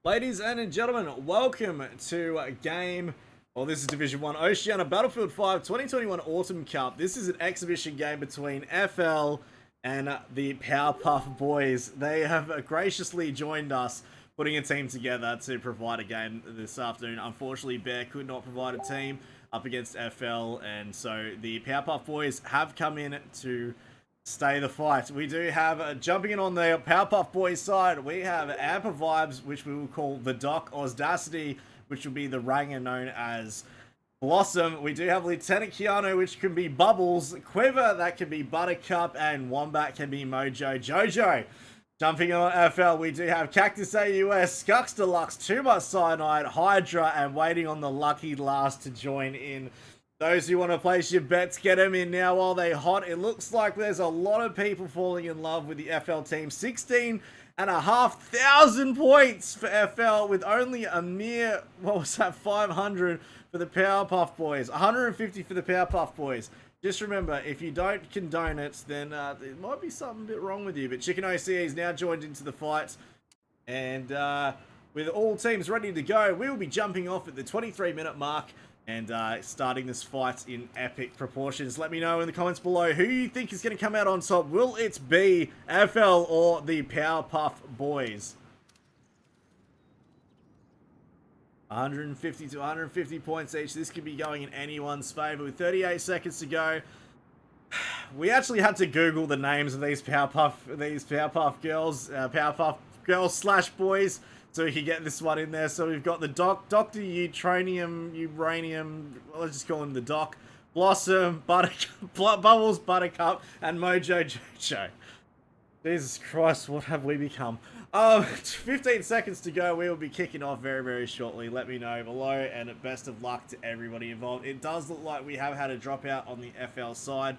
Ladies and gentlemen, welcome to this is Division 1 Oceania Battlefield 5 2021 Autumn Cup. This is an exhibition game between FL and the Powerpuff Boys. They have graciously joined us, putting a team together to provide a game this afternoon. Unfortunately, Bear could not provide a team up against FL, and so the Powerpuff Boys have come in to stay the fight. We do have, jumping in on the Powerpuff Boys side, we have Amper Vibes, which we will call the Doc Ozdacity, which will be the Ranger known as Blossom. We do have Lieutenant Keanu, which can be Bubbles, Quiver, that can be Buttercup, and Wombat can be Mojo Jojo. Jumping in on FL, we do have Cactus AUS, Skux Deluxe, Too Much Cyanide, Hydra, and waiting on the lucky last to join in. Those who want to place your bets, get them in now while they're hot. It looks like there's a lot of people falling in love with the FL team. 16,500 points for FL with only a mere, 500 for the Powerpuff Boys. 150 for the Powerpuff Boys. Just remember, if you don't condone it, then there might be something a bit wrong with you. But Chicken OCE is now joined into the fight. And with all teams ready to go, we will be jumping off at the 23-minute mark and starting this fight in epic proportions. Let me know in the comments below who you think is going to come out on top. Will it be FL or the Powerpuff Boys? 150 to 150 points each. This could be going in anyone's favor with 38 seconds to go. We actually had to Google the names of these Powerpuff girls slash boys, so we can get this one in there. So we've got the Dr. Uranium, let's just call him the Doc, Blossom, Bubbles, Buttercup, and Mojo Jojo. Jesus Christ, what have we become? 15 seconds to go. We will be kicking off very, very shortly. Let me know below, and best of luck to everybody involved. It does look like we have had a dropout on the FL side,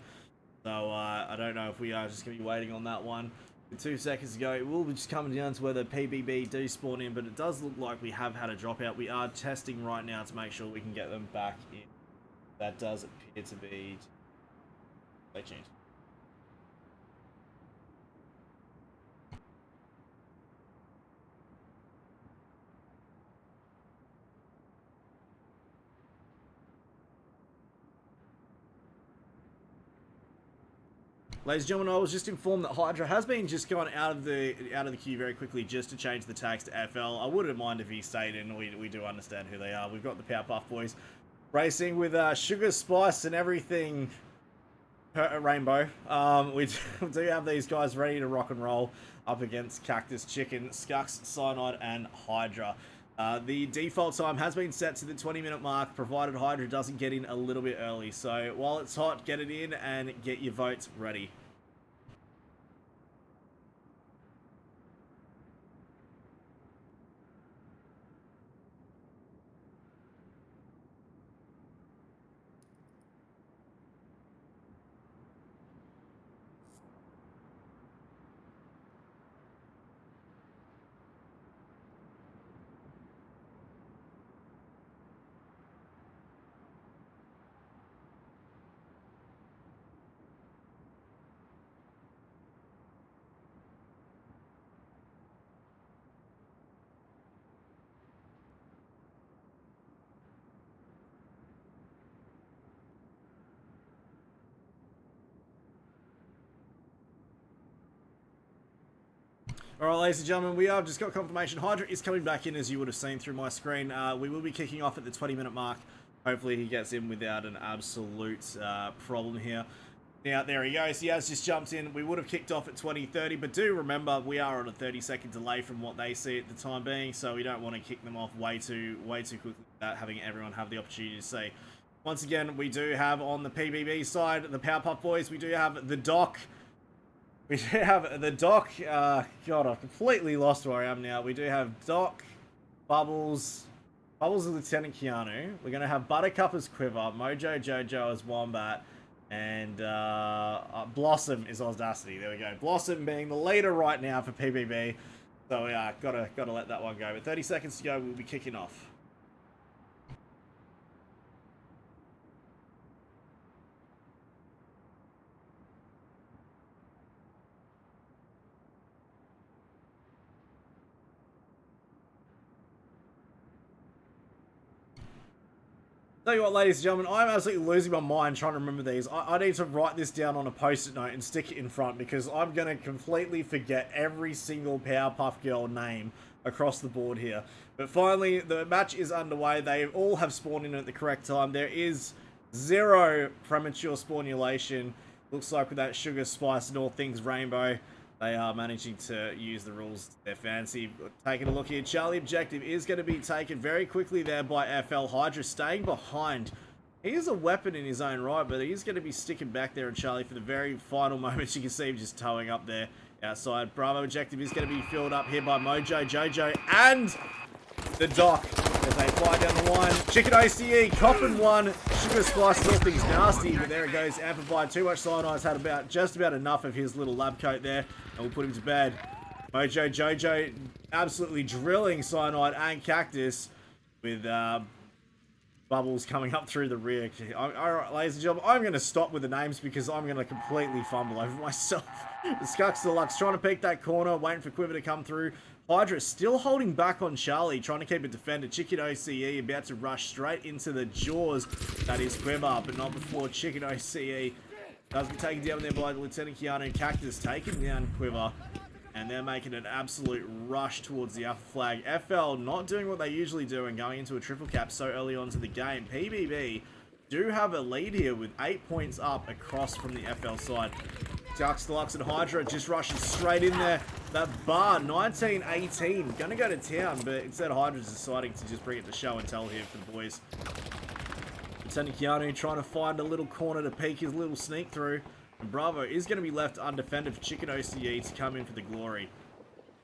so I don't know if we are just going to be waiting on that one. 2 seconds ago, it will be just coming down to whether PPB do spawn in, but it does look like we have had a dropout. We are testing right now to make sure we can get them back in. That does appear to be... They changed. Ladies and gentlemen, I was just informed that Hydra has been just gone out of the queue very quickly just to change the tags to FL. I wouldn't mind if he stayed in. We do understand who they are. We've got the Powerpuff Boys racing with Sugar, Spice, and everything rainbow. We do have these guys ready to rock and roll up against Cactus, Chicken, Skux, Cyanide, and Hydra. The default time has been set to the 20-minute mark, provided Hydra doesn't get in a little bit early. So while it's hot, get it in and get your votes ready. Alright, ladies and gentlemen, we have just got confirmation. Hydra is coming back in, as you would have seen through my screen. We will be kicking off at the 20-minute mark. Hopefully he gets in without an absolute problem here. Now, there he goes. He has just jumped in. We would have kicked off at 20:30, but do remember, we are on a 30-second delay from what they see at the time being, so we don't want to kick them off way too quickly without having everyone have the opportunity to see. Once again, we do have on the PPB side, the Powerpuff Boys, we do have the Doc. We do have the Doc, God, I've completely lost where I am now. We do have Doc, Bubbles as Lieutenant Keanu. We're going to have Buttercup as Quiver, Mojo Jojo as Wombat, and Blossom is Ozdacity. There we go. Blossom being the leader right now for PPB. So yeah, gotta let that one go. But 30 seconds to go, we'll be kicking off. Tell you what, ladies and gentlemen, I'm absolutely losing my mind trying to remember these. I need to write this down on a post-it note and stick it in front because I'm going to completely forget every single Powerpuff Girl name across the board here. But finally, the match is underway. They all have spawned in at the correct time. There is 0 premature spawnulation. Looks like with that sugar, spice, and all things rainbow, they are managing to use the rules to their fancy. Taking a look here, Charlie objective is going to be taken very quickly there by FL. Hydra staying behind. He is a weapon in his own right, but he's going to be sticking back there on Charlie for the very final moments. You can see him just towing up there outside. Bravo objective is going to be filled up here by Mojo, Jojo, and the Doc as they fly down the line. Chicken OCE, Coppin 1, Sugar Spice, all things nasty, but there it goes. Amplified, too much cyanide's had just about enough of his little lab coat there, and we'll put him to bed. Mojo, Jojo, absolutely drilling Cyanide and Cactus with Bubbles coming up through the rear. Alright, ladies and gentlemen, I'm going to stop with the names because I'm going to completely fumble over myself. The Skux Deluxe trying to peek that corner, waiting for Quiver to come through. Hydra still holding back on Charlie, trying to keep it defended. Chicken OCE about to rush straight into the jaws. That is Quiver, but not before Chicken OCE does be taken down there by Lieutenant Keanu. Cactus taking down Quiver. And they're making an absolute rush towards the alpha flag. FL not doing what they usually do and going into a triple cap so early on to the game. PPB do have a lead here with 8 points up across from the FL side. Skux Deluxe and Hydra just rushing straight in there. That bar, 19-18, gonna go to town, but instead Hydra's deciding to just bring it to show and tell here for the boys. Lieutenant Keanu trying to find a little corner to peek his little sneak through. And Bravo is going to be left undefended for Chicken OCE to come in for the glory.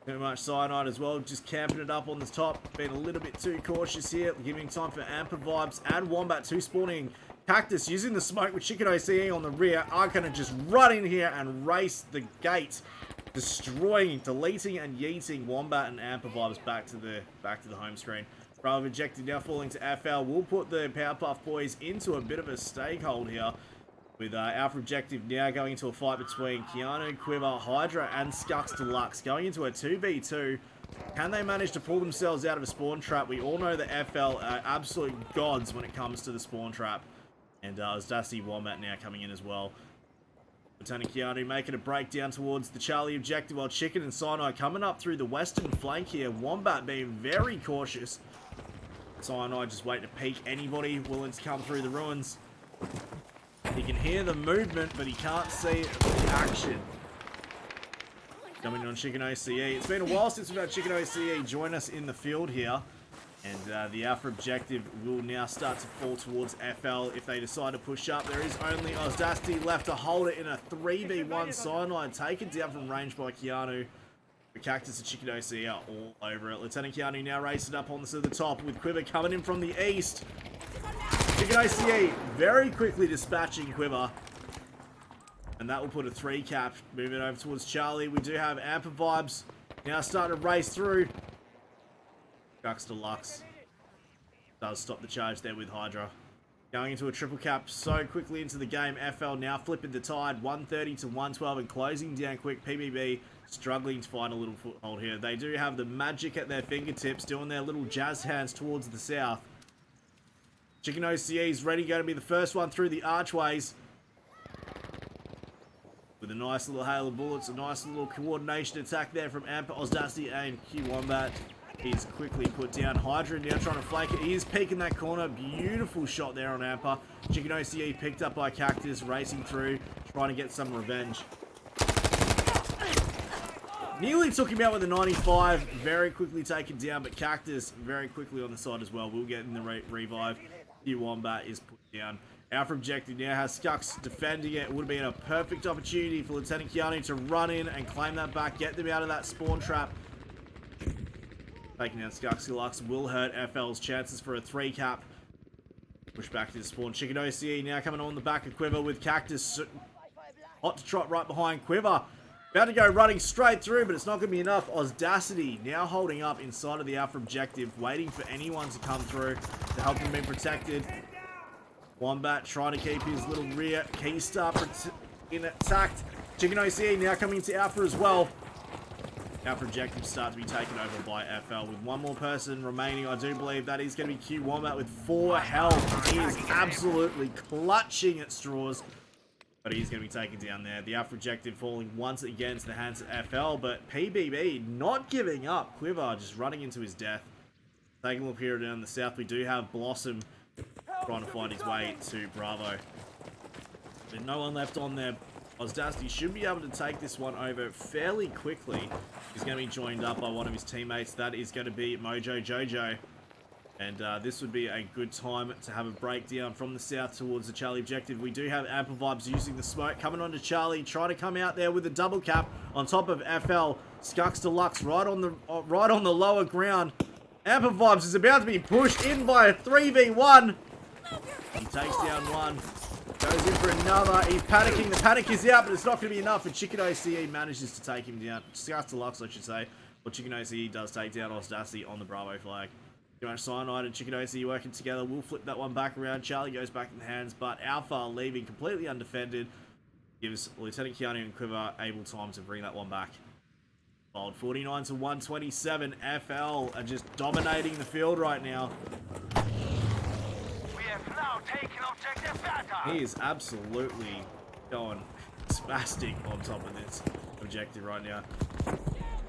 Too much Cyanide as well, just camping it up on the top. Being a little bit too cautious here, giving time for Amper Vibes and Wombat 2 spawning. Cactus using the smoke with Chicken OCE on the rear are going to just run in here and race the gate. Destroying, deleting and yeeting Wombat and Amper Vibes back to the home screen. Bravo ejected now falling to FL. We'll put the Powerpuff boys into a bit of a stakehold here. With Alpha Objective now going into a fight between Keanu, Quiver, Hydra, and Skux Deluxe. Going into a 2v2. Can they manage to pull themselves out of a spawn trap? We all know that FL are absolute gods when it comes to the spawn trap. And Dusty Wombat now coming in as well. Lieutenant Keanu making a break down towards the Charlie Objective, while Chicken and Cyanide coming up through the western flank here. Wombat being very cautious. Cyanide just waiting to peek anybody willing to come through the ruins. He can hear the movement, but he can't see the action. Coming on Chicken OCE. It's been a while since we've had Chicken OCE join us in the field here. And the Alpha Objective will now start to fall towards FL if they decide to push up. There is only Ozdasti left to hold it in a 3v1 Cyanide. Taken down from range by Keanu. The Cactus and Chicken OCE are all over it. Lieutenant Keanu now racing up on the top with Quiver coming in from the east. Chicken OCE very quickly dispatching Quiver. And that will put a 3 cap. Moving over towards Charlie. We do have Amper Vibes now starting to race through. Skux Deluxe does stop the charge there with Hydra. Going into a triple cap so quickly into the game. FL now flipping the tide. 130 to 112 and closing down quick. PPB struggling to find a little foothold here. They do have the magic at their fingertips, doing their little jazz hands towards the south. Chicken OCE is ready, going to be the first one through the archways. With a nice little hail of bullets, a nice little coordination attack there from Amper, Ozdasti, and Q Wombat. He's quickly put down. Hydra now trying to flank it. He is peeking that corner. Beautiful shot there on Amper. Chicken OCE picked up by Cactus, racing through, trying to get some revenge. Nearly took him out with a 95. Very quickly taken down, but Cactus very quickly on the side as well. We'll get in the revive. Q Wombat is put down. Alpha Objective now has Skux defending it. It would have been a perfect opportunity for Lieutenant Keanu to run in and claim that back, get them out of that spawn trap. Taking down Skux Deluxe will hurt FL's chances for a 3 cap. Push back to the spawn. Chicken OCE now coming on the back of Quiver with Cactus. Hot to trot right behind Quiver. About to go running straight through, but it's not going to be enough. Ozdacity now holding up inside of the Alpha Objective, waiting for anyone to come through to help him be protected. Wombat trying to keep his little rear keystar intact. Chicken OCE now coming to Alpha as well. Our objectives start to be taken over by FL with one more person remaining. I do believe that is going to be Q Wombat with 4 health. He is absolutely clutching at straws. But he's going to be taken down there. The Alpha objective falling once again to the hands of FL. But PPB not giving up. Quiver just running into his death. Taking a look here down the south. We do have Blossom trying to find his way to Bravo. But no one left on there. Ozdasti should be able to take this one over fairly quickly. He's going to be joined up by one of his teammates. That is going to be Mojo Jojo. And this would be a good time to have a breakdown from the south towards the Charlie objective. We do have Amper Vibes using the smoke, coming on to Charlie, trying to come out there with a double cap on top of FL. Skux Deluxe right on the lower ground. Amper Vibes is about to be pushed in by a 3v1. He takes down one, goes in for another. He's panicking. The panic is out, but it's not going to be enough. And Chicken OCE manages to take him down. Skux Deluxe, I should say. But Chicken OCE does take down Ozdasti on the Bravo flag. Cyanide and Chicken OC working together. We'll flip that one back around. Charlie goes back in the hands, but Alpha leaving completely undefended. Gives Lieutenant Keanu and Quiver able time to bring that one back. Fold 49 to 127. FL are just dominating the field right now. We have now taken objective data. He is absolutely going spastic on top of this objective right now.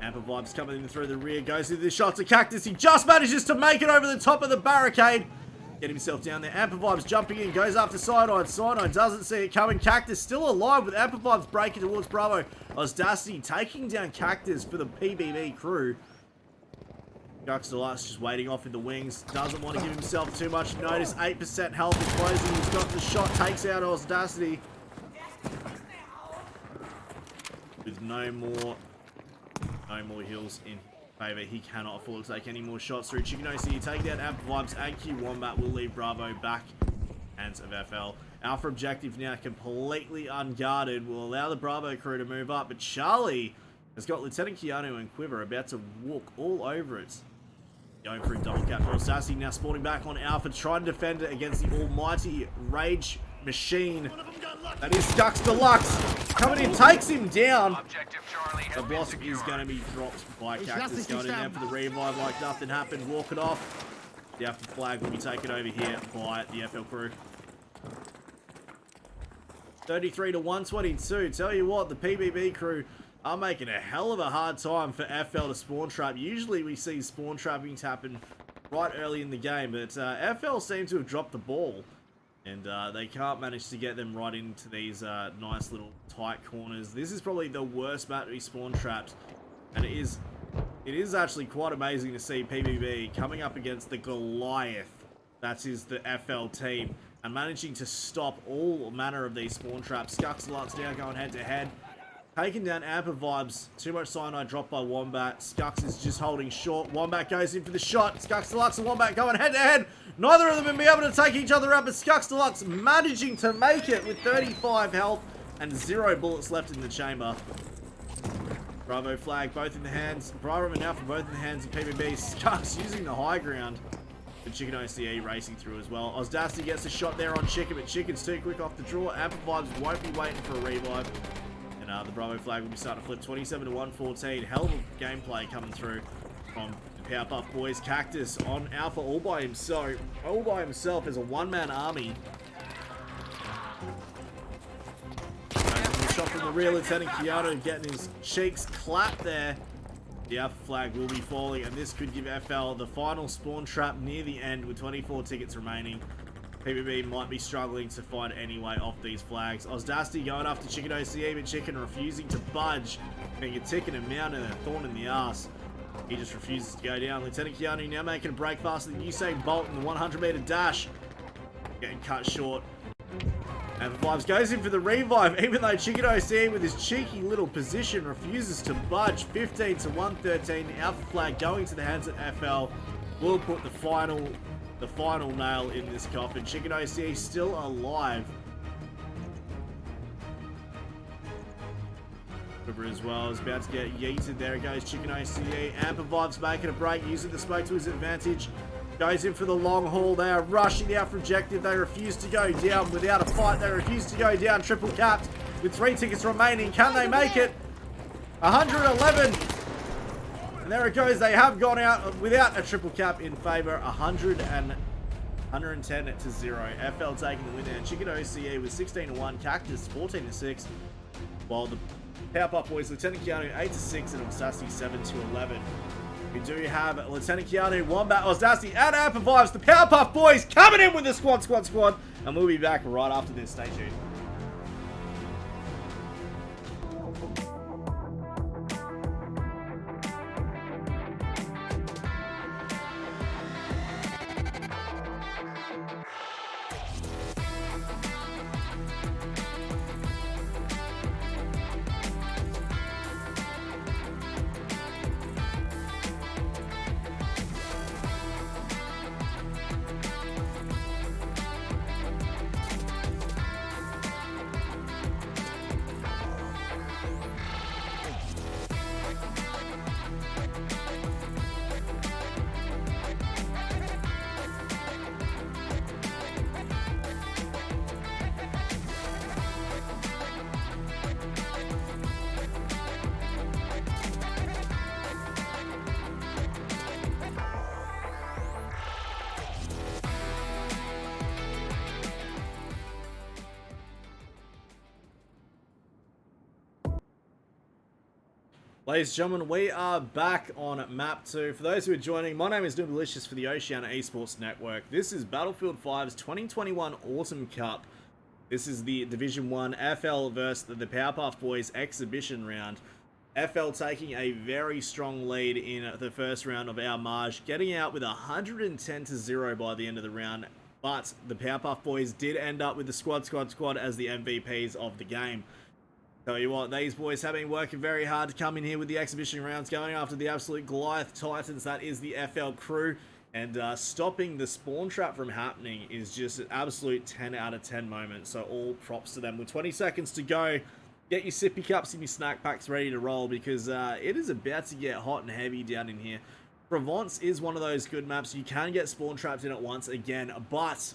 Amper Vibes coming in through the rear, goes into the shot to Cactus. He just manages to make it over the top of the barricade. Get himself down there. Amper Vibes jumping in, goes after Cyanide. Cyanide doesn't see it coming. Cactus still alive with Amper Vibes breaking towards Bravo. Ozdasti taking down Cactus for the PPB crew. Skux Deluxe just waiting off in the wings. Doesn't want to give himself too much notice. 8% health is closing. He's got the shot, takes out Ozdasti. With no more heals in favor. He cannot afford to take any more shots through. Chicken OC taking down Amper Vibes and Q Wombat will leave Bravo back hands of FL. Alpha objective now completely unguarded. Will allow the Bravo crew to move up, but Charlie has got Lieutenant Keanu and Quiver about to walk all over it. Going for a double cap. Sassy now spawning back on Alpha, trying to defend it against the almighty Rage Machine. That is Skux Deluxe. Coming in, takes him down. The Blossom is going to be dropped by Cactus. Going in there for the revive like nothing happened. Walk it off. The Alpha flag will be taken over here by the FL crew. 33 to 122. Tell you what, the PPB crew are making a hell of a hard time for FL to spawn trap. Usually we see spawn trapping happen right early in the game, but FL seem to have dropped the ball. And they can't manage to get them right into these nice little tight corners. This is probably the worst map to be spawn trapped. And it is actually quite amazing to see PPB coming up against the Goliath. That is the FL team. And managing to stop all manner of these spawn traps. Skux Deluxe now going head to head. Taking down Amper Vibes. Too much Cyanide dropped by Wombat. Skux is just holding short. Wombat goes in for the shot. Skux Deluxe and Wombat going head to head. Neither of them will be able to take each other out, but Skux Deluxe managing to make it with 35 health and 0 bullets left in the chamber. Bravo flag both in the hands. Bravo and Alpha both in the hands of PPB. Skux using the high ground. But Chicken OCE racing through as well. Ozdasti gets a shot there on Chicken, but Chicken's too quick off the draw. Amper Vibes won't be waiting for a revive. And the Bravo flag will be starting to flip 27 to 114. Hell of a gameplay coming through from the Powerpuff Boys. Cactus on Alpha all by himself as a one-man army. Shot from the rear, Lieutenant Keanu getting his cheeks clapped there. The Alpha flag will be falling, and this could give FL the final spawn trap near the end with 24 tickets remaining. PPB might be struggling to find any way off these flags. Ozdasti going after Chicken OCE, but Chicken refusing to budge. Being a tick and a mountain and a thorn in the ass. He just refuses to go down. Lieutenant Keanu now making a break faster than Usain Bolt in the 100-meter dash. Getting cut short. And Vibes goes in for the revive, even though Chicken OCE with his cheeky little position refuses to budge. 15 to 113. The Alpha flag going to the hands of FL will put the final nail in this coffin. Chicken OCE still alive. Quiver as well is about to get yeeted. There it goes, Chicken OCE. Amper Vibes making a break, using the smoke to his advantage. Goes in for the long haul. They are rushing the Alpha objective. They refuse to go down without a fight. They refuse to go down. Triple capped with 3 tickets remaining. Can they make it? 111. And there it goes. They have gone out without a triple cap in favor. 110 to 0. FL taking the win there. Chicken OCE with 16-1. Cactus 14-6. While the Powerpuff Boys, Lieutenant Keanu 8-6 and Ostasty 7-11. We do have Lieutenant Keanu, Wombat, Ostasty, and Amper Vibes. The Powerpuff Boys coming in with the squad. And we'll be back right after this. Stay tuned. Ladies and gentlemen, we are back on map 2. For those who are joining, my name is Noobdelicious for the Oceania Esports Network. This is Battlefield 5's 2021 Autumn Cup. This is the Division 1 FL versus the Powerpuff Boys exhibition round. FL taking a very strong lead in the first round of our Marge, getting out with 110 to 0 by the end of the round. But the Powerpuff Boys did end up with the squad as the MVPs of the game. Tell you what, these boys have been working very hard to come in here with the exhibition rounds, going after the absolute Goliath Titans. That is the FL crew. And stopping the spawn trap from happening is just an absolute 10 out of 10 moment. So all props to them. With 20 seconds to go, get your sippy cups and your snack packs ready to roll, because it is about to get hot and heavy down in here. Provence is one of those good maps. You can get spawn trapped in it once again, but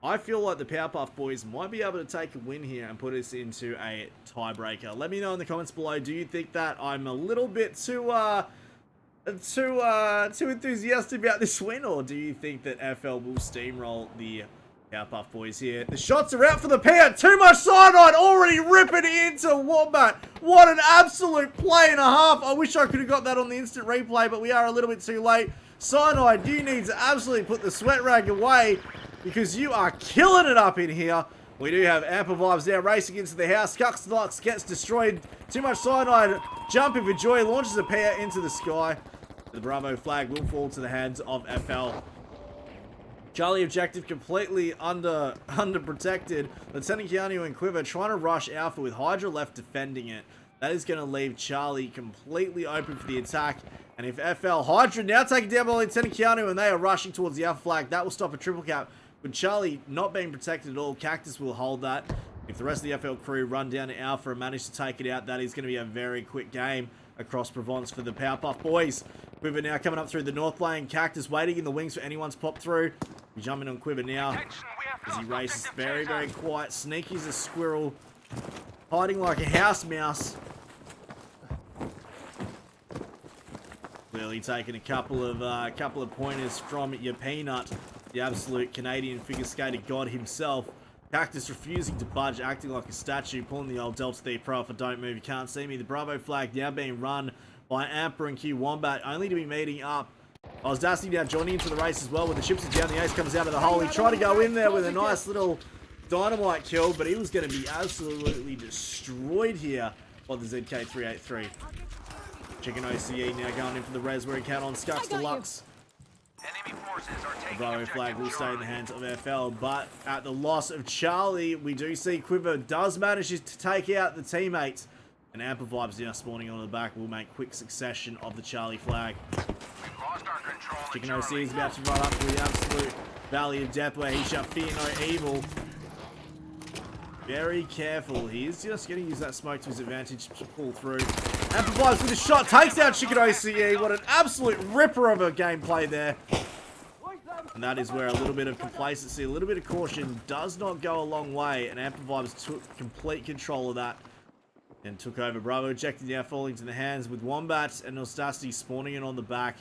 I feel like the Powerpuff Boys might be able to take a win here and put us into a tiebreaker. Let me know in the comments below. Do you think that I'm a little bit too enthusiastic about this win, or do you think that FL will steamroll the Powerpuff Boys here? The shots are out for the pair. Too much cyanide already ripping into Wombat. What an absolute play and a half. I wish I could have got that on the instant replay, but we are a little bit too late. Cyanide, you need to absolutely put the sweat rag away, because you are killing it up in here. We do have Amper Vibes now racing into the house. Cuxlox gets destroyed. Too much cyanide. Jumping for joy. Launches a pair into the sky. The Bravo flag will fall to the hands of FL. Charlie objective completely under protected. Lieutenant Keanu and Quiver trying to rush Alpha with Hydra left defending it. That is going to leave Charlie completely open for the attack. And if FL Hydra now taken down by Lieutenant Keanu and they are rushing towards the Alpha flag, that will stop a triple cap. With Charlie not being protected at all, Cactus will hold that. If the rest of the FL crew run down to Alpha and manage to take it out, that is going to be a very quick game across Provence for the Powerpuff Boys. Quiver now coming up through the north lane. Cactus waiting in the wings for anyone to pop through. We're jumping on Quiver now as he races very, very quiet. Sneaky as a squirrel. Hiding like a house mouse. Clearly taking a couple of pointers from your peanut. The absolute Canadian figure skater god himself. Cactus refusing to budge, acting like a statue, pulling the old Delta Thief Pro. If I don't move, you can't see me. The Bravo flag now being run by Amper and Q Wombat, only to be meeting up. Ostasty now joining into the race as well, with the chips down. The ace comes out of the hole. He tried to go in there with a nice little dynamite kill, but he was going to be absolutely destroyed here by the ZK383. Chicken OCE now going in for the res where he can on Scux Deluxe. The Bravo flag will stay in the hands of FL, but at the loss of Charlie, we do see Quiver does manage to take out the teammates. And Amper Vibes now spawning on the back will make quick succession of the Charlie flag. Chicken OC is about to run up to the absolute valley of death where he shall fear no evil. Very careful. He is just going to use that smoke to his advantage to pull through. Amper Vibes with a shot takes out Chicken OCE. What an absolute ripper of a gameplay there. And that is where a little bit of complacency, a little bit of caution does not go a long way. And Amper Vibes took complete control of that. and took over. Bravo objective now falling to the hands with Wombat and Nostasti spawning in on the back.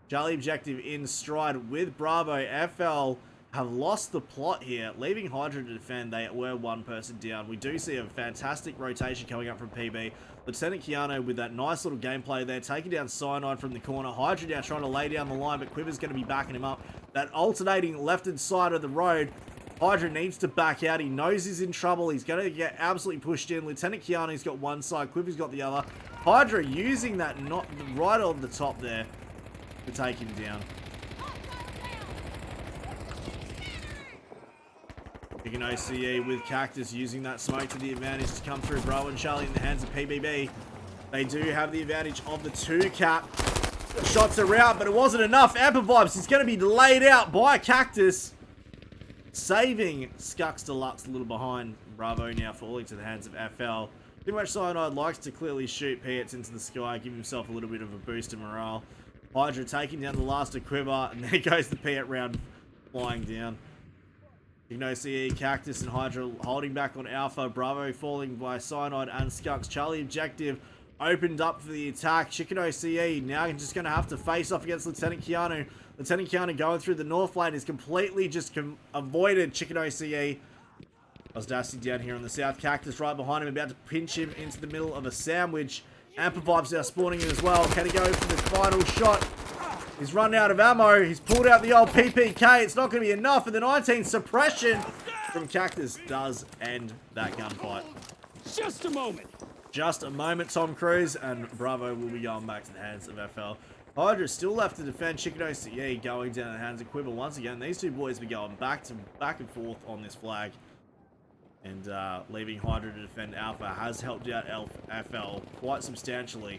Charlie objective in stride with Bravo. FL have lost the plot here, leaving Hydra to defend. They were one person down. We do see a fantastic rotation coming up from PB. Lieutenant Keanu with that nice little gameplay there, taking down Cyanide from the corner. Hydra now trying to lay down the line, but Quiver's going to be backing him up. That alternating left-hand side of the road, Hydra needs to back out. He knows he's in trouble. He's going to get absolutely pushed in. Lieutenant Keanu's got one side, Quiver's got the other. Hydra using that not right on the top there to take him down. Picking OCE with Cactus using that smoke to the advantage to come through. Bro and Charlie in the hands of PPB. They do have the advantage of the 2-cap. Shots are out, but it wasn't enough. Amper Vibes is going to be laid out by Cactus, saving Skux Deluxe a little behind. Bravo now falling to the hands of FL. Too much Cyanide likes to clearly shoot Pits into the sky, give himself a little bit of a boost of morale. Hydra taking down the last of Quiver, and there goes the Pit round flying down. CE, Cactus, and Hydra holding back on Alpha. Bravo falling by Cyanide and Skux. Charlie objective opened up for the attack. Chicken OCE now just going to have to face off against Lieutenant Keanu. Lieutenant Keanu going through the north lane is completely just avoided Chicken OCE. Osdassi down here on the south. Cactus right behind him, about to pinch him into the middle of a sandwich. Amper Vibes now spawning in as well. Can he go for the final shot? He's run out of ammo. He's pulled out the old PPK. It's not going to be enough. And the 19 suppression from Cactus does end that gunfight. Just a moment. Just a moment, Tom Cruise. And Bravo will be going back to the hands of FL. Hydra still left to defend. Chicken OCE going down the hands of Quiver once again. These two boys be going back and forth on this flag. And leaving Hydra to defend Alpha has helped out FL quite substantially.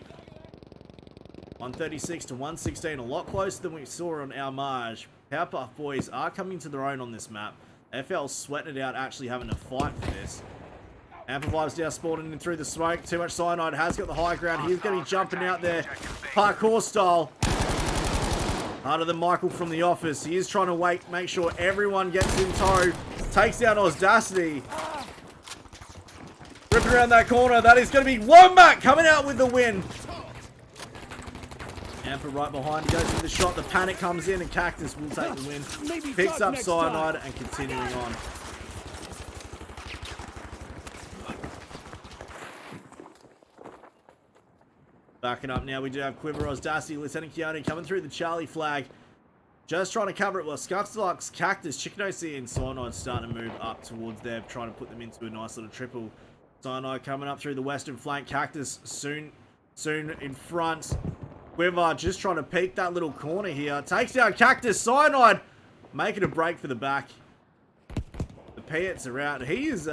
136 to 116, a lot closer than we saw on our Marge. Powerpuff boys are coming to their own on this map. FL sweating it out, actually having to fight for this. Amper Vibes now spawning in through the smoke. Too much Cyanide has got the high ground. He's going to be jumping out there, parkour style. Harder than Michael from the office. He is trying to make sure everyone gets in tow. Takes down Osdasity. Ripping around that corner. That is going to be Wombat coming out with the win. Amper right behind, goes for the shot, the panic comes in and Cactus will take the win. Picks up Cyanide and continuing on. Backing up now, we do have Quiver, Osdassi, Lieutenant Keanu coming through the Charlie flag. Just trying to cover it. Well, Skux Deluxe, Cactus, Chicken OC and Cyanide starting to move up towards there, trying to put them into a nice little triple. Cyanide coming up through the western flank. Cactus soon in front. Quiver just trying to peek that little corner here. Takes down Cactus. Cyanide making a break for the back. The Pits are out. He's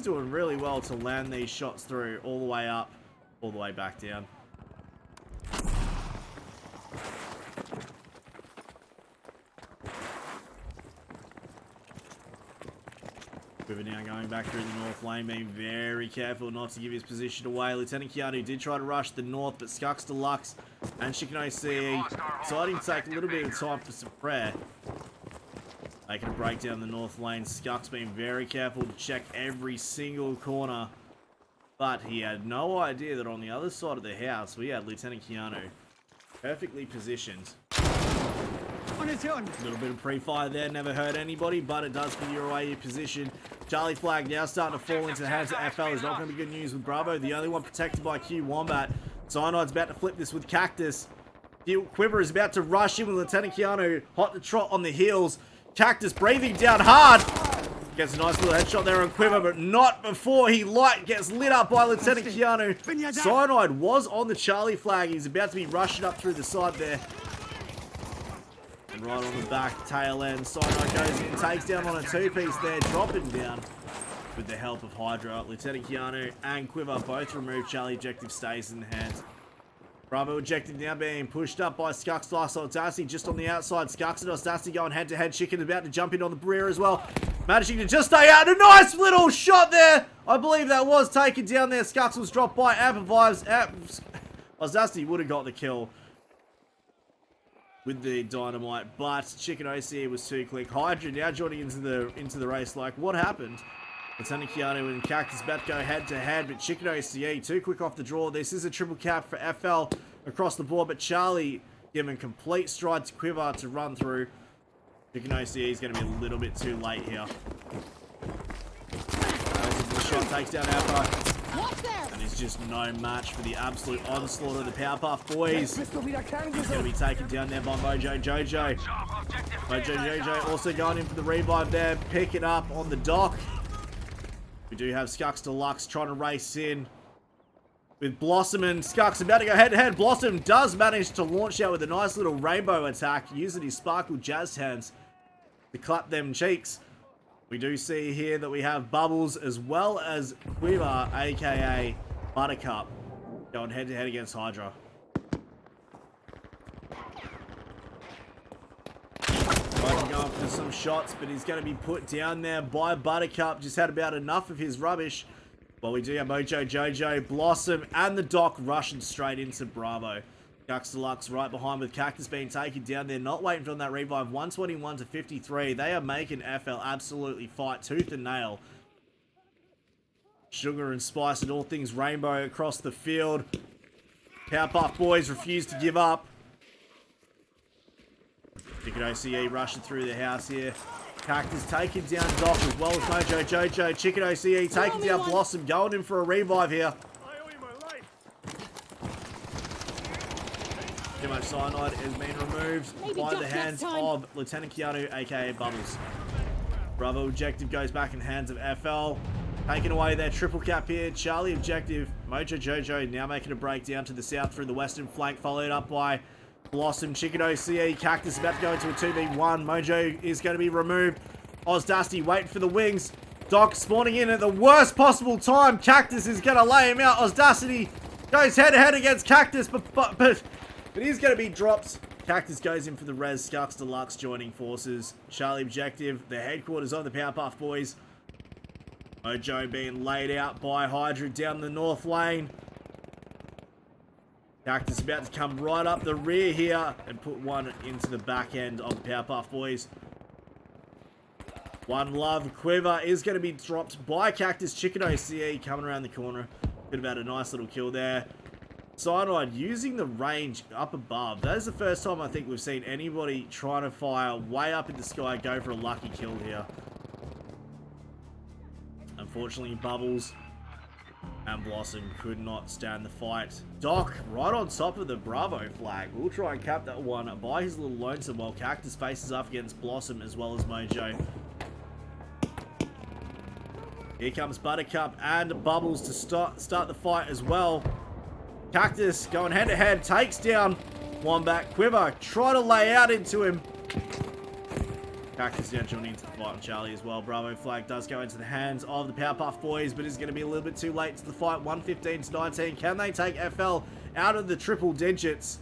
doing really well to land these shots through all the way up, all the way back down. Quiver now going back through the north lane, being very careful not to give his position away. Lieutenant Keanu did try to rush the north, but Skux Deluxe and Chicken OCE deciding to take a little bit of time for some prayer. Making a break down the north lane. Skux being very careful to check every single corner. But he had no idea that on the other side of the house, we had Lieutenant Keanu perfectly positioned. On his own. A little bit of pre-fire there, never hurt anybody, but it does give you away your position. Charlie flag now starting to fall into the hands of FL. Is not going to be good news with Bravo, the only one protected by Q Wombat. Cyanide's about to flip this with Cactus. Quiver is about to rush in with Lieutenant Keanu, hot to trot on the heels. Cactus breathing down hard. Gets a nice little headshot there on Quiver, but not before he gets lit up by Lieutenant Keanu. Cyanide was on the Charlie flag. He's about to be rushing up through the side there. And right on the back tail end, Cyanide goes in, takes down on a two-piece there, dropping down with the help of Hydra. Lieutenant Keanu and Quiver both removed. Charlie objective stays in the hands. Bravo objective now being pushed up by Skux Deluxe. Osdassi just on the outside. Skux and Osdassi going head-to-head. Chicken about to jump in on the rear as well. Managing to just stay out. A nice little shot there. I believe that was taken down there. Skux was dropped by Amper Vibes. Osdassi would have got the kill with the dynamite, but Chicken OC was too quick. Hydra now joining into the race. Like, what happened? Lieutenant Keanu and Cactus about to go head to head, but Chicken OCE too quick off the draw. This is a triple cap for FL across the board, but Charlie giving complete stride to Quiver to run through. Chicken OCE is going to be a little bit too late here. The shot takes down Alpha. And it's just no match for the absolute onslaught of the Powerpuff Boys. He's going to be taken down there by Mojo Jojo. Mojo Jojo also going in for the revive there. Pick it up on the dock. We do have Skux Deluxe trying to race in with Blossom, and Skux about to go head to head. Blossom does manage to launch out with a nice little rainbow attack using his Sparkle Jazz hands to clap them cheeks. We do see here that we have Bubbles as well as Quiver, aka Buttercup, going head to head against Hydra. Going for some shots, but he's going to be put down there by Buttercup. Just had about enough of his rubbish. Well, we do have Mojo Jojo, Blossom, and the Doc rushing straight into Bravo. Skux Deluxe right behind with Cactus being taken down there, not waiting for that revive. 121 to 53. They are making FL absolutely fight tooth and nail. Sugar and spice and all things rainbow across the field. Powerpuff Boys refuse to give up. Chicken OCE rushing through the house here. Cactus taking down Doc as well as Mojo Jojo. Chicken OCE taking down Blossom, going in for a revive here. Too much cyanide has been removed by the hands of Lieutenant Keanu, aka Bubbles. Bravo objective goes back in hands of FL. Taking away their triple cap here. Charlie objective. Mojo Jojo now making a break down to the south through the western flank, followed up by Blossom. Chicken OCE. Cactus about to go into a 2v1. Mojo is going to be removed. Ozdasti waiting for the wings. Doc spawning in at the worst possible time. Cactus is going to lay him out. Ozdasti goes head to head against Cactus, but he's going to be dropped. Cactus goes in for the res. Skux Deluxe joining forces. Charlie objective. The headquarters of the Powerpuff Boys. Mojo being laid out by Hydra down the north lane. Cactus about to come right up the rear here and put one into the back end of the Powerpuff Boys. One Love Quiver is going to be dropped by Cactus. Chicken OCE coming around the corner. Bit about a nice little kill there. Cyanide using the range up above. That is the first time I think we've seen anybody trying to fire way up in the sky go for a lucky kill here. Unfortunately, Bubbles and Blossom could not stand the fight. Doc right on top of the Bravo flag. We'll try and cap that one by his little lonesome while Cactus faces up against Blossom as well as Mojo. Here comes Buttercup and Bubbles to start the fight as well. Cactus going head to head, takes down Wombat. Quiver, try to lay out into him. Cactus now joining into the fight on Charlie as well. Bravo flag does go into the hands of the Powerpuff Boys, but is going to be a little bit too late to the fight. 115 to 19. Can they take FL out of the triple digits?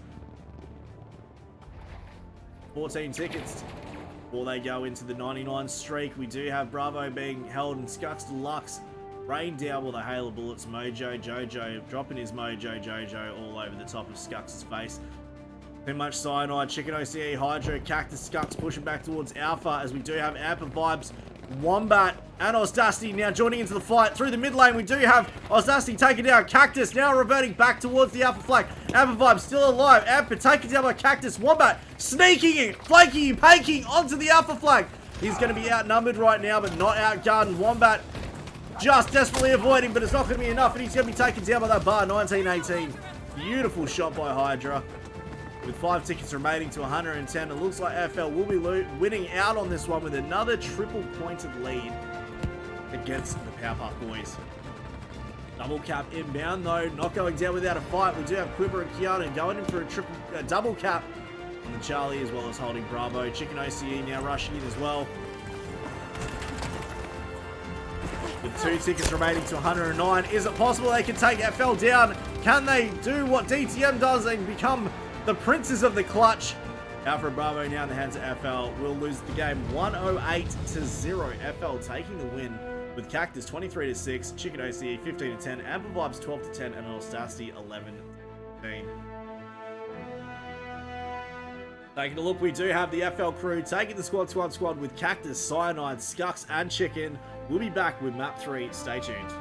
14 tickets before they go into the 99 streak. We do have Bravo being held and Skux Deluxe rained down with a hail of bullets. Mojo Jojo dropping his Mojo Jojo all over the top of Skux's face. Too much cyanide. Chicken OCE, Hydra, Cactus, Skux pushing back towards Alpha as we do have Amper Vibes, Wombat, and Ozdasti now joining into the fight. Through the mid lane, we do have Ozdasti taking down Cactus, now reverting back towards the Alpha flag. Amper Vibes still alive. Amper taken down by Cactus. Wombat sneaking in, flanking, paking onto the Alpha flag. He's going to be outnumbered right now, but not outgunned. Wombat just desperately avoiding, but it's not going to be enough, and he's going to be taken down by that bar. 19-18. Beautiful shot by Hydra. With 5 tickets remaining to 110, it looks like FL will be winning out on this one with another triple pointed lead against the Powerpuff Boys. Double cap inbound though, not going down without a fight. We do have Quiver and Keanu going in for a double cap on the Charlie as well as holding Bravo. Chicken OCE now rushing in as well. With 2 tickets remaining to 109, is it possible they can take FL down? Can they do what DTM does and become the princes of the clutch? Alpha Bravo now in the hands of FL. Will lose the game 108 to 0. FL taking the win with Cactus 23 to 6, Chicken OCE 15 to 10, Amper Vibes 12 to 10, and Ozdasti 11 to 15. Taking a look, we do have the FL crew taking the squad with Cactus, Cyanide, Skux, and Chicken. We'll be back with map 3. Stay tuned.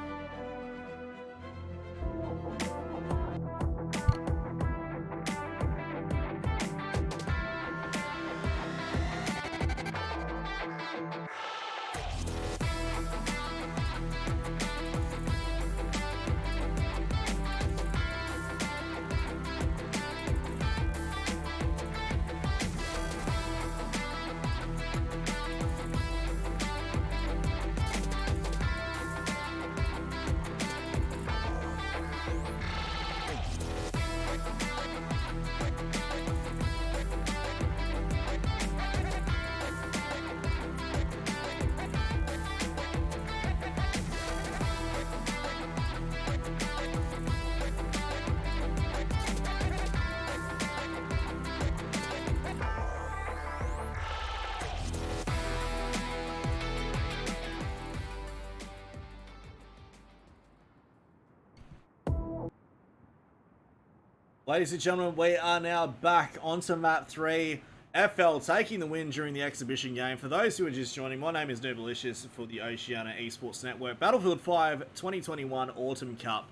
Ladies and gentlemen, we are now back onto map 3. FL taking the win during the exhibition game. For those who are just joining, my name is Noobalicious for the Oceania Esports Network. Battlefield 5 2021 Autumn Cup.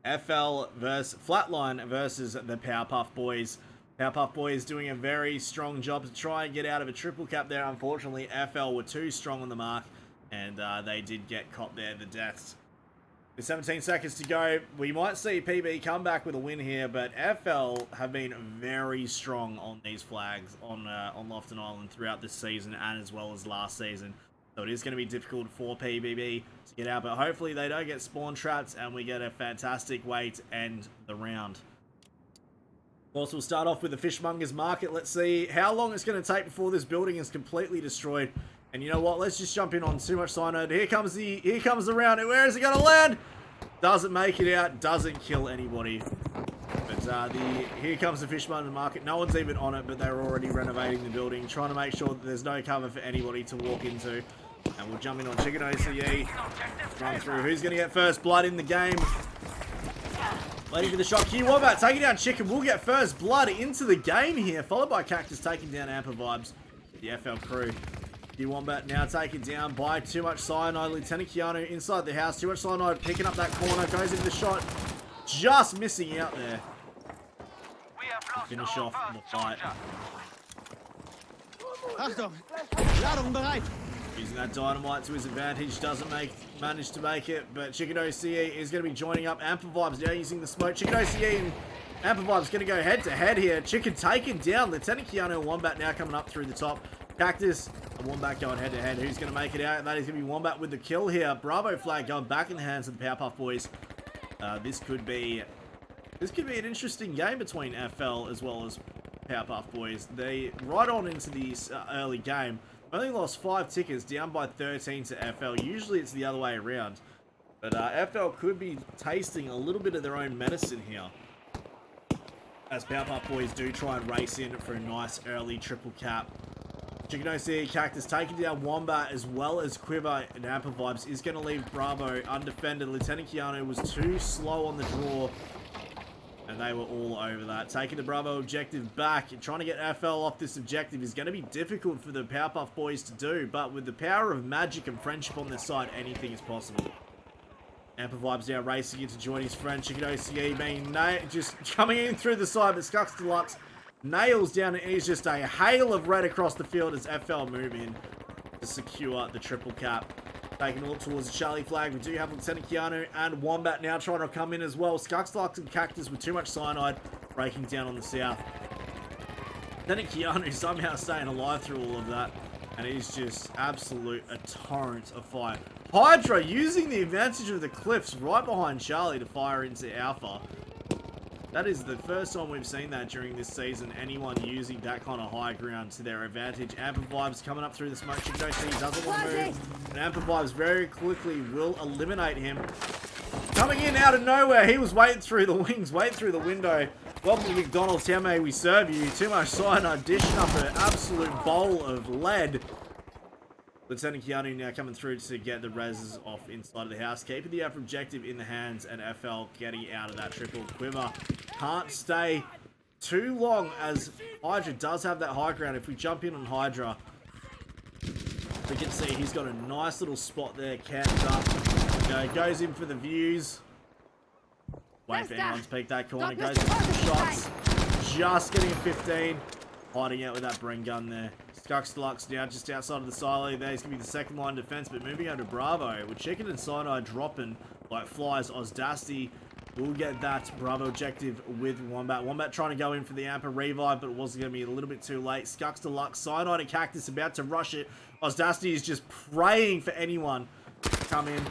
FL versus Flatline versus the Powerpuff Boys. Powerpuff Boys doing a very strong job to try and get out of a triple cap there. Unfortunately, FL were too strong on the mark, and they did get caught there, the deaths. With 17 seconds to go, we might see PB come back with a win here, but FL have been very strong on these flags on Lofton Island throughout this season and as well as last season. So it is going to be difficult for PPB to get out, but hopefully they don't get spawn trapped and we get a fantastic way to end the round. Of course, we'll start off with the Fishmonger's Market. Let's see how long it's going to take before this building is completely destroyed. And you know what? Let's just jump in on Too Much Cyanide. Here comes the round. Where is it going to land? Doesn't make it out. Doesn't kill anybody. But here comes the Fishmonger Market. No one's even on it, but they're already renovating the building, trying to make sure that there's no cover for anybody to walk into. And we'll jump in on Chicken OCE. Run through. Who's going to get first blood in the game? Waiting for the shot. Q Wombat taking down Chicken. We'll get first blood into the game here, followed by Cactus taking down Amper Vibes. The FL crew. Wombat now taken down by Too Much Cyanide. Lieutenant Keanu inside the house. Too Much Cyanide picking up that corner. Goes into the shot. Just missing out there. Finish off the fight. Achtung! Ladung bereit! Using that dynamite to his advantage. Doesn't manage to make it. But Chicken OCE is going to be joining up. Amper Vibes now using the smoke. Chicken OCE and Amper Vibes going to go head to head here. Chicken taken down. Lieutenant Keanu and Wombat now coming up through the top. Cactus and Wombat going head to head. Who's going to make it out? That is going to be Wombat with the kill here. Bravo flag going back in the hands of the Powerpuff Boys. This could be an interesting game between FL as well as Powerpuff Boys. They right on into this early game. Only lost 5 tickets, down by 13 to FL. Usually it's the other way around. But FL could be tasting a little bit of their own medicine here, as Powerpuff Boys do try and race in for a nice early triple cap. Chicken OCE Cactus taking down Wombat as well as Quiver, and Amper Vibes is going to leave Bravo undefended. Lieutenant Keanu was too slow on the draw, and they were all over that. Taking the Bravo objective back and trying to get FL off this objective is going to be difficult for the Powerpuff Boys to do, but with the power of magic and friendship on their side, anything is possible. Amper Vibes now racing in to join his friend. Chicken OCE being just coming in through the side, but Skux Deluxe nails down, and it is just a hail of red across the field as FL move in to secure the triple cap. Taking a look towards the Charlie flag. We do have Lieutenant Keanu and Wombat now trying to come in as well. Skux Deluxe and Cactus with Too Much Cyanide breaking down on the south. Lieutenant Keanu somehow staying alive through all of that, and it is just absolute a torrent of fire. Hydra using the advantage of the cliffs right behind Charlie to fire into Alpha. That is the first time we've seen that during this season. Anyone using that kind of high ground to their advantage. Amper Vibes coming up through the smoke. Chicken OCE doesn't want to move. And Amper Vibes very quickly will eliminate him. Coming in out of nowhere. He was waiting through the wings, waiting through the window. Welcome to McDonald's. How may we serve you? Too Much Cyanide dishing up an absolute bowl of lead. Lieutenant Keanu now coming through to get the reses off inside of the house. Keeping the F objective in the hands, and FL getting out of that triple. Quiver can't stay too long as Hydra does have that high ground. If we jump in on Hydra, We can see he's got a nice little spot there, camped up. Goes in for the views. Wait for anyone to peek that corner. Goes in for the shots. Just getting a 15. Hiding out with that Bren gun there. Skux Deluxe down just outside of the silo. There's going to be the second line defense, but moving over to Bravo. With Chicken and Cyanide dropping like flies. Ozdasti will get that Bravo objective with Wombat. Wombat trying to go in for the Amper revive, but it was going to be a little bit too late. Skux Deluxe, Cyanide and Cactus about to rush it. Ozdasti is just praying for anyone to come in.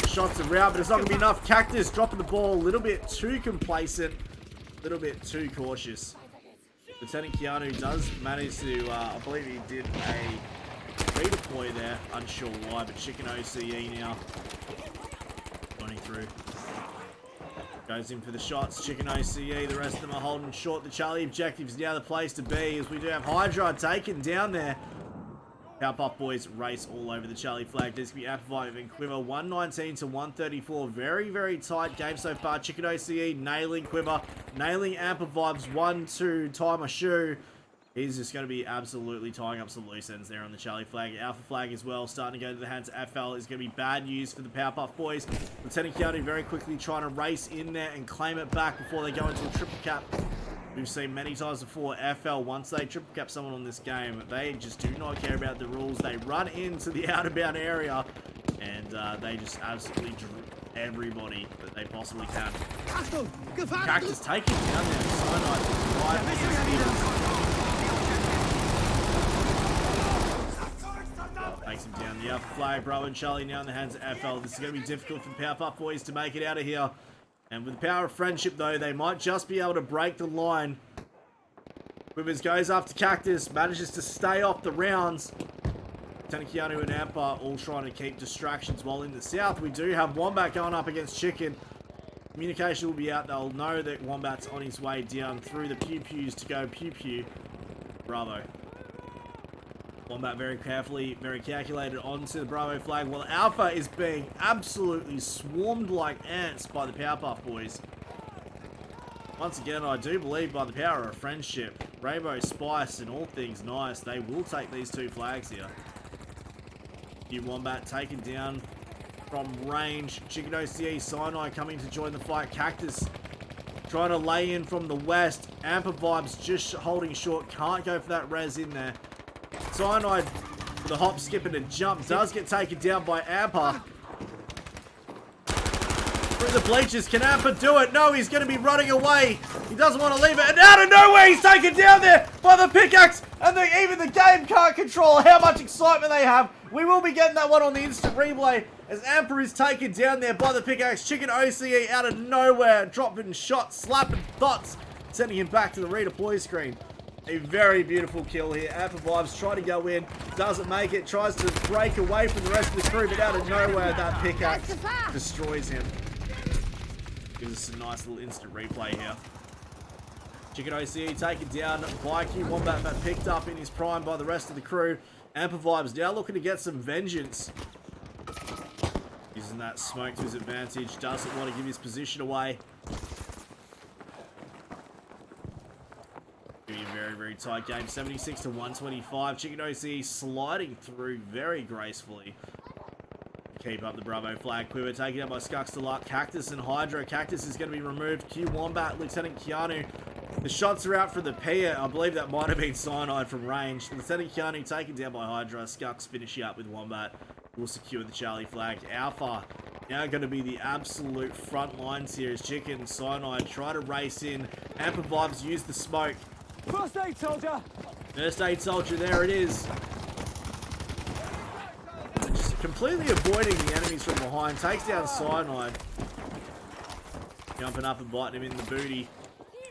Shots are out, but it's not going to be enough. Cactus dropping the ball a little bit too complacent, a little bit too cautious. Lieutenant Keanu does manage to, I believe he did a redeploy there. Unsure why, but Chicken OCE now running through. Goes in for the shots. Chicken OCE, the rest of them are holding short. The Charlie objective is now the place to be, as we do have Hydra taken down there. Powerpuff Boys race all over the Charlie flag. There's going to be Apple and Quiver 119 to 134. Very, very tight game so far. Chicken OCE nailing Quiver, nailing Amper Vibes 1-2 timer shoe. He's just going to be absolutely tying up some loose ends there on the Charlie flag. Alpha flag as well, starting to go to the hands of FL. Is going to be bad news for the Powerpuff Boys. Lieutenant Keanu very quickly trying to race in there and claim it back before they go into a triple cap. We've seen many times before, FL, once they triple cap someone on this game, they just do not care about the rules. They run into the out-of-bound area, and they just absolutely drip everybody that they possibly can. Cactus taking down there. Cyanide takes him down. The Alpha flag, Bro and Charlie now in the hands of FL. This is going to be difficult for the Powerpuff Boys to make it out of here. And with the power of friendship, though, they might just be able to break the line. Quivers goes after Cactus, manages to stay off the rounds. Lieutenant Keanu and Amper all trying to keep distractions, while in the south, we do have Wombat going up against Chicken. Communication will be out. They'll know that Wombat's on his way down through the pew-pews to go pew-pew. Bravo. Wombat very carefully, very calculated onto the Bravo flag, while Alpha is being absolutely swarmed like ants by the Powerpuff Boys. Once again, I do believe by the power of friendship, Rainbow Spice and all things nice, they will take these two flags here. New Wombat taken down from range. Chicken OCE, Cyanide coming to join the fight. Cactus trying to lay in from the west. Amper Vibes just holding short, can't go for that res in there. Cyanide, with a hop, skip, and a jump, does get taken down by Amper. Through the bleachers, can Amper do it? No, he's going to be running away. He doesn't want to leave it, and out of nowhere, he's taken down there by the pickaxe, and even the game can't control how much excitement they have. We will be getting that one on the instant replay, as Amper is taken down there by the pickaxe. Chicken OCE out of nowhere, dropping shots, slapping thoughts, sending him back to the redeploy screen. A very beautiful kill here. Amper Vibes trying to go in, doesn't make it, tries to break away from the rest of the crew, but out of nowhere that pickaxe destroys him. Gives us a nice little instant replay here. Chicken OCE taken down by Q Wombat, but picked up in his prime by the rest of the crew. Amper Vibes now looking to get some vengeance. Using that smoke to his advantage, doesn't want to give his position away. Be a very, very tight game. 76 to 125. Chicken OC sliding through very gracefully. Keep up the Bravo flag. Quiver taken out by Skux Deluxe. Cactus and Hydra. Cactus is going to be removed. Q Wombat, Lieutenant Keanu. The shots are out for the Pia. I believe that might have been Cyanide from range. Lieutenant Keanu taken down by Hydra. Skux finishing up with Wombat. Will secure the Charlie flag. Alpha now going to be the absolute front lines here as Chicken, Cyanide try to race in. Amper Vibes use the smoke. First aid soldier! First aid soldier, there it is. Just completely avoiding the enemies from behind. Takes down Cyanide. Jumping up and biting him in the booty.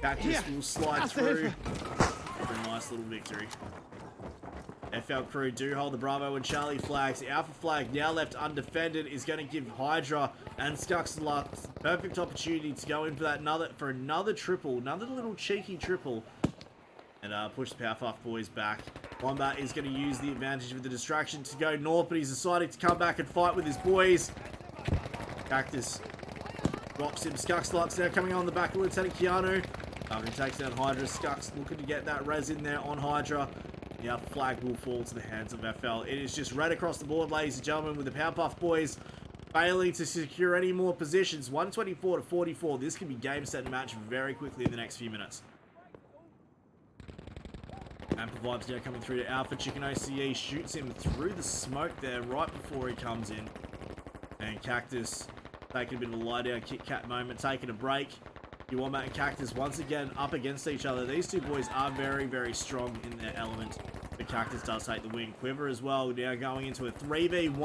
Cactus will slide through. For a nice little victory. FL crew do hold the Bravo and Charlie flags. The Alpha flag now left undefended is going to give Hydra and Skux Deluxe perfect opportunity to go in for that another triple, another little cheeky triple. And push the Powerpuff Boys back. Wombat is going to use the advantage with the distraction to go north, but he's deciding to come back and fight with his boys. Cactus drops him. Skux Deluxe now coming on the back of Lieutenant Keanu. He takes down Hydra. Skux looking to get that res in there on Hydra. the flag will fall to the hands of FL. It is just right across the board, ladies and gentlemen, with the Powerpuff Boys failing to secure any more positions. 124 to 44. This could be game, set, and match very quickly in the next few minutes. Amper Vibes now coming through to Alpha. Chicken OCE shoots him through the smoke there right before he comes in. And Cactus taking a bit of a lie down Kit Kat moment, taking a break. Wombat and Cactus once again up against each other. These two boys are very, very strong in their element. But Cactus does take the win. Quiver as well, now going into a 3v1.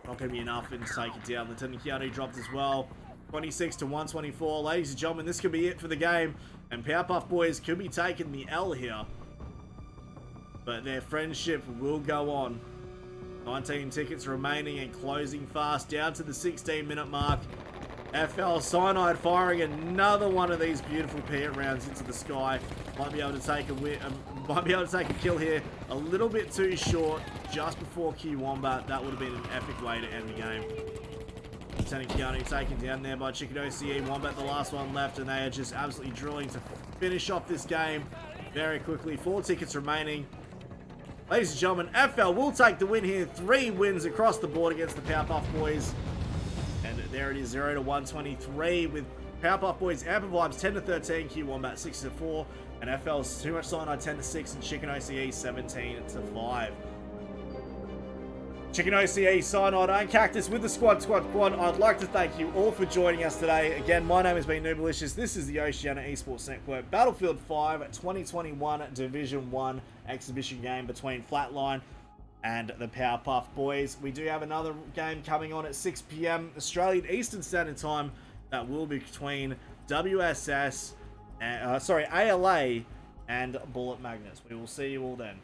Not going to be enough to take it down. Lieutenant Keanu dropped as well. 26 to 124. Ladies and gentlemen, this could be it for the game. And Powerpuff Boys could be taking the L here. But their friendship will go on. 19 tickets remaining and closing fast down to the 16-minute mark. FL Cyanide firing another one of these beautiful pit rounds into the sky. Might be able to take a kill here. A little bit too short just before Q Wombat. That would have been an epic way to end the game. Lieutenant Keanu taken down there by Chicken OCE. Wombat the last one left, and they are just absolutely drilling to finish off this game very quickly. 4 tickets remaining. Ladies and gentlemen, FL will take the win here. 3 wins across the board against the Powerpuff Boys. And there it is, 0 to 123 with Powerpuff Boys, Amper Vibes 10 to 13, Q Wombat 6 to 4, and FL's Too Much Cyanide 10 to 6, and Chicken OCE 17 to 5. Chicken OCE, Cyanide, and Cactus with the squad. I'd like to thank you all for joining us today. Again, my name has been Noobalicious. This is the Oceania Esports Network Battlefield 5 2021 Division 1 exhibition game between Flatline and the Powerpuff Boys. We do have another game coming on at 6 PM Australian Eastern Standard Time that will be between ALA and Bullet Magnets. We will see you all then.